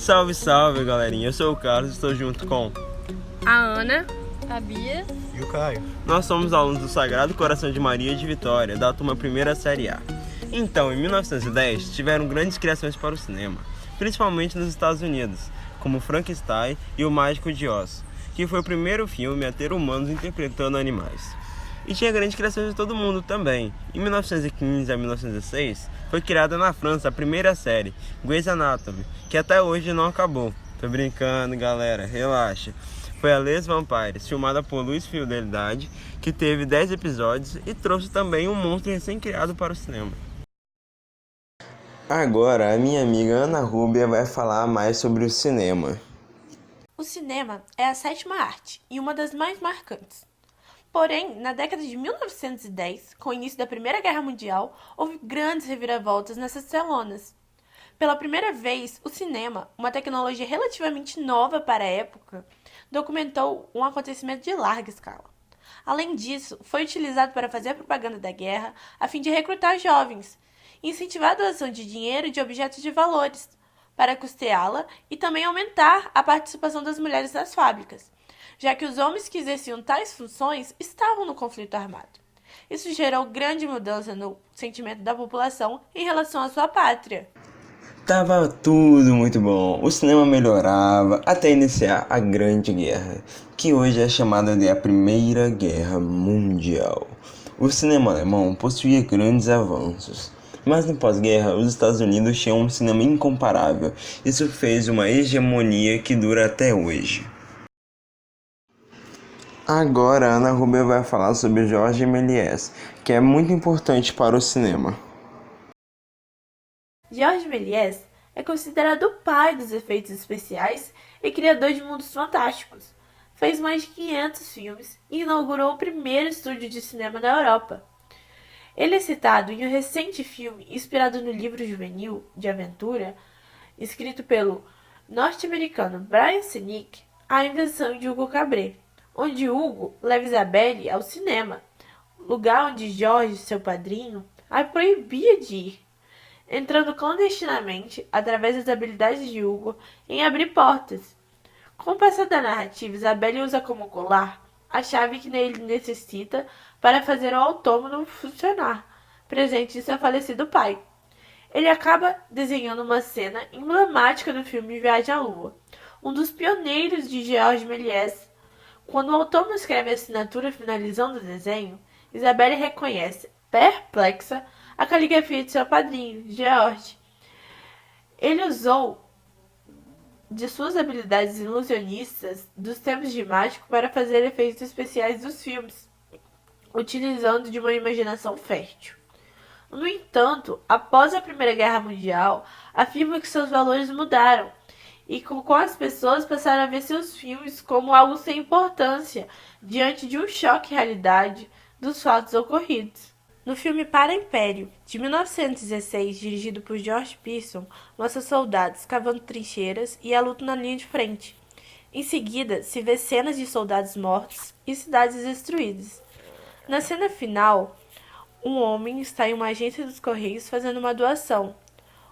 Salve, salve, galerinha. Eu sou o Carlos e estou junto com a Ana, a Bia e o Caio. Nós somos alunos do Sagrado Coração de Maria de Vitória, da turma 1ª Série A. Então, em 1910, tiveram grandes criações para o cinema, principalmente nos Estados Unidos, como Frankenstein e O Mágico de Oz, que foi o primeiro filme a ter humanos interpretando animais. E tinha grandes criações de todo mundo também. Em 1915 a 1916, foi criada na França a primeira série, Grey's Anatomy, que até hoje não acabou. Tô brincando, galera, relaxa. Foi a Les Vampires, filmada por Luiz Fidelidade, que teve 10 episódios e trouxe também um monstro recém-criado para o cinema. Agora, a minha amiga Ana Rúbia vai falar mais sobre o cinema. O cinema é a sétima arte e uma das mais marcantes. Porém, na década de 1910, com o início da Primeira Guerra Mundial, houve grandes reviravoltas nessas telonas. Pela primeira vez, o cinema, uma tecnologia relativamente nova para a época, documentou um acontecimento de larga escala. Além disso, foi utilizado para fazer a propaganda da guerra a fim de recrutar jovens, incentivar a doação de dinheiro e de objetos de valores, para custeá-la e também aumentar a participação das mulheres nas fábricas, já que os homens que exerciam tais funções estavam no conflito armado. Isso gerou grande mudança no sentimento da população em relação à sua pátria. Tava tudo muito bom, o cinema melhorava até iniciar a Grande Guerra, que hoje é chamada de a Primeira Guerra Mundial. O cinema alemão possuía grandes avanços, mas no pós-guerra os Estados Unidos tinham um cinema incomparável. Isso fez uma hegemonia que dura até hoje. Agora a Ana Rúbia vai falar sobre Georges Méliès, que é muito importante para o cinema. Georges Méliès é considerado o pai dos efeitos especiais e criador de mundos fantásticos. Fez mais de 500 filmes e inaugurou o primeiro estúdio de cinema na Europa. Ele é citado em um recente filme inspirado no livro juvenil de aventura, escrito pelo norte-americano Brian Sinek, A Invenção de Hugo Cabret, onde Hugo leva Isabelle ao cinema, lugar onde Jorge, seu padrinho, a proibia de ir, entrando clandestinamente através das habilidades de Hugo em abrir portas. Com o passar da narrativa, Isabelle usa como colar a chave que ele necessita para fazer o autômato funcionar, presente de seu falecido pai. Ele acaba desenhando uma cena emblemática do filme Viagem à Lua, um dos pioneiros de Georges Méliès. Quando o autômato escreve a assinatura finalizando o desenho, Isabelle reconhece, perplexa, a caligrafia de seu padrinho, George. Ele usou de suas habilidades ilusionistas dos tempos de mágico para fazer efeitos especiais dos filmes, utilizando de uma imaginação fértil. No entanto, após a Primeira Guerra Mundial, afirma que seus valores mudaram e com as pessoas passaram a ver seus filmes como algo sem importância diante de um choque de realidade dos fatos ocorridos. No filme Para Império, de 1916, dirigido por George Pearson, mostra soldados cavando trincheiras e a luta na linha de frente. Em seguida, se vê cenas de soldados mortos e cidades destruídas. Na cena final, um homem está em uma agência dos Correios fazendo uma doação.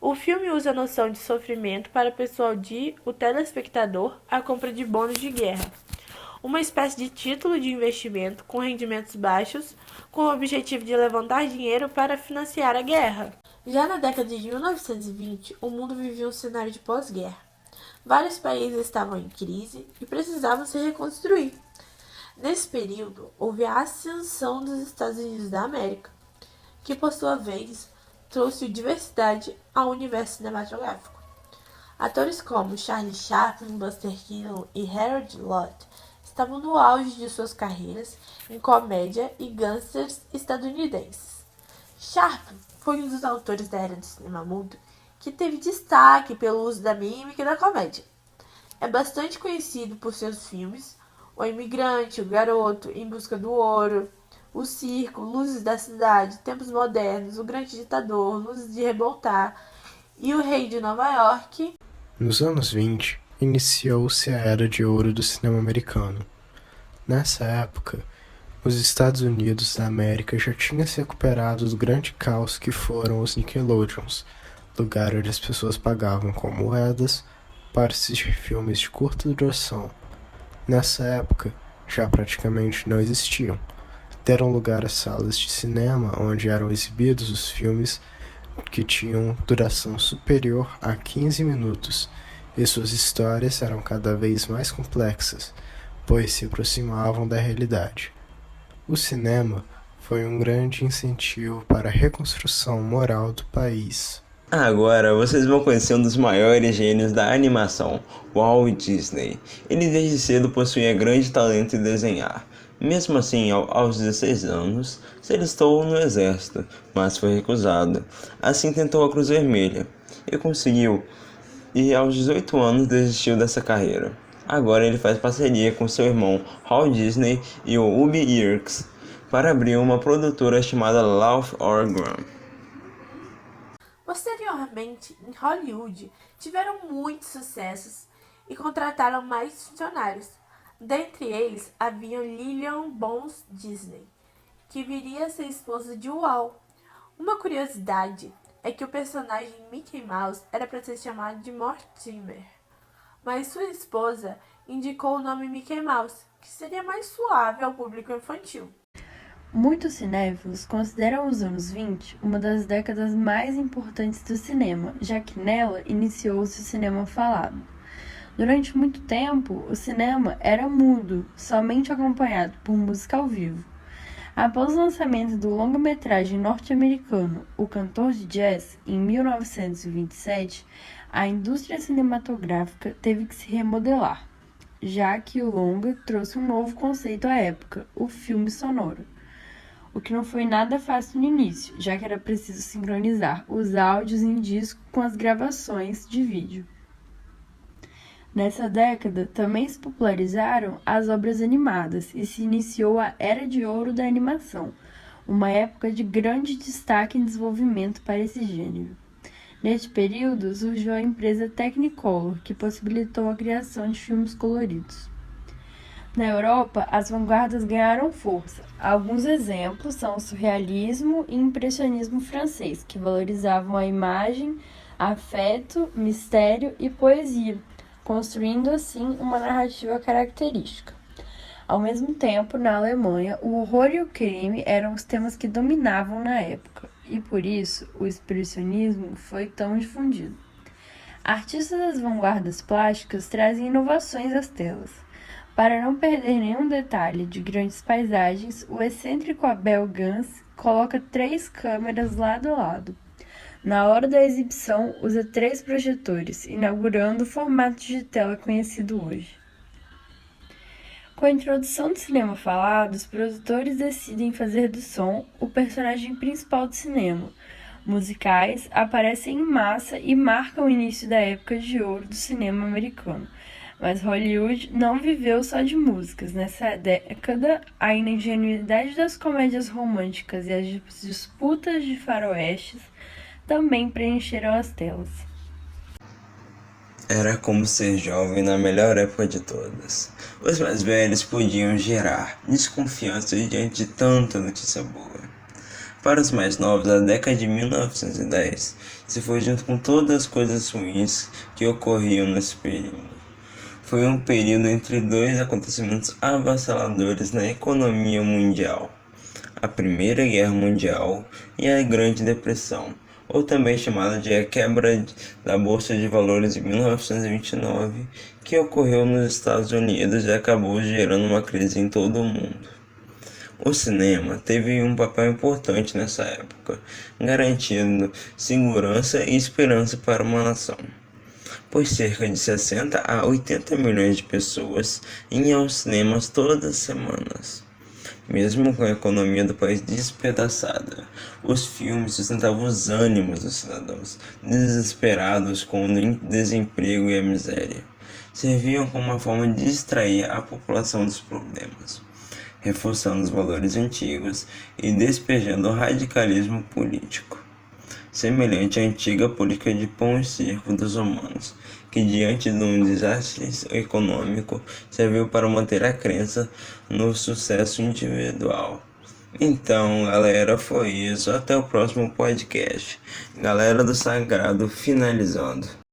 O filme usa a noção de sofrimento para persuadir o telespectador à compra de bônus de guerra, uma espécie de título de investimento com rendimentos baixos, com o objetivo de levantar dinheiro para financiar a guerra. Já na década de 1920, o mundo vivia um cenário de pós-guerra. Vários países estavam em crise e precisavam se reconstruir. Nesse período, houve a ascensão dos Estados Unidos da América, que por sua vez trouxe diversidade ao universo cinematográfico. Atores como Charlie Chaplin, Buster Keaton e Harold Lloyd estavam no auge de suas carreiras em comédia e gangsters estadunidenses. Chaplin foi um dos autores da era do cinema mudo que teve destaque pelo uso da mímica e da comédia. É bastante conhecido por seus filmes O Imigrante, O Garoto, Em Busca do Ouro, O Circo, Luzes da Cidade, Tempos Modernos, O Grande Ditador, Luzes de Revoltar e O Rei de Nova York. Nos anos 20, iniciou-se a Era de Ouro do cinema americano. Nessa época, os Estados Unidos da América já tinham se recuperado do grande caos que foram os Nickelodeons, lugar onde as pessoas pagavam com moedas para assistir filmes de curta duração. Nessa época, já praticamente não existiam. Deram lugar a salas de cinema onde eram exibidos os filmes que tinham duração superior a 15 minutos, e suas histórias eram cada vez mais complexas, pois se aproximavam da realidade. O cinema foi um grande incentivo para a reconstrução moral do país. Agora vocês vão conhecer um dos maiores gênios da animação, Walt Disney. Ele desde cedo possuía grande talento em desenhar. Mesmo assim, aos 16 anos, se alistou no exército, mas foi recusado. Assim tentou a Cruz Vermelha e conseguiu, e aos 18 anos desistiu dessa carreira. Agora ele faz parceria com seu irmão Walt Disney e o Ub Iwerks para abrir uma produtora chamada Laugh Organ. Posteriormente, em Hollywood, tiveram muitos sucessos e contrataram mais funcionários. Dentre eles, havia Lillian Bones Disney, que viria a ser esposa de Walt. Uma curiosidade é que o personagem Mickey Mouse era para ser chamado de Mortimer, mas sua esposa indicou o nome Mickey Mouse, que seria mais suave ao público infantil. Muitos cinéfilos consideram os anos 20 uma das décadas mais importantes do cinema, já que nela iniciou-se o cinema falado. Durante muito tempo, o cinema era mudo, somente acompanhado por música ao vivo. Após o lançamento do longa-metragem norte-americano O Cantor de Jazz, em 1927, a indústria cinematográfica teve que se remodelar, já que o longa trouxe um novo conceito à época, o filme sonoro. O que não foi nada fácil no início, já que era preciso sincronizar os áudios em disco com as gravações de vídeo. Nessa década, também se popularizaram as obras animadas e se iniciou a Era de Ouro da animação, uma época de grande destaque e desenvolvimento para esse gênero. Neste período, surgiu a empresa Technicolor, que possibilitou a criação de filmes coloridos. Na Europa, as vanguardas ganharam força. Alguns exemplos são o surrealismo e o impressionismo francês, que valorizavam a imagem, afeto, mistério e poesia, construindo assim uma narrativa característica. Ao mesmo tempo, na Alemanha, o horror e o crime eram os temas que dominavam na época, e por isso o expressionismo foi tão difundido. Artistas das vanguardas plásticas trazem inovações às telas. Para não perder nenhum detalhe de grandes paisagens, o excêntrico Abel Gance coloca 3 câmeras lado a lado. Na hora da exibição, usa 3 projetores, inaugurando o formato de tela conhecido hoje. Com a introdução do cinema falado, os produtores decidem fazer do som o personagem principal do cinema. Musicais aparecem em massa e marcam o início da época de ouro do cinema americano. Mas Hollywood não viveu só de músicas. Nessa década, a ingenuidade das comédias românticas e as disputas de faroestes também preencheram as telas. Era como ser jovem na melhor época de todas. Os mais velhos podiam gerar desconfiança diante de tanta notícia boa. Para os mais novos, a década de 1910 se foi junto com todas as coisas ruins que ocorriam nesse período. Foi um período entre 2 acontecimentos avassaladores na economia mundial: a Primeira Guerra Mundial e a Grande Depressão, ou também chamada de a quebra da Bolsa de Valores de 1929, que ocorreu nos Estados Unidos e acabou gerando uma crise em todo o mundo. O cinema teve um papel importante nessa época, garantindo segurança e esperança para uma nação, pois cerca de 60 a 80 milhões de pessoas iam aos cinemas todas as semanas. Mesmo com a economia do país despedaçada, os filmes sustentavam os ânimos dos cidadãos, desesperados com o desemprego e a miséria. Serviam como uma forma de distrair a população dos problemas, reforçando os valores antigos e despejando o radicalismo político, semelhante à antiga política de pão e circo dos romanos, que diante de um desastre econômico serviu para manter a crença no sucesso individual. Então, galera, foi isso. Até o próximo podcast. Galera do Sagrado finalizando.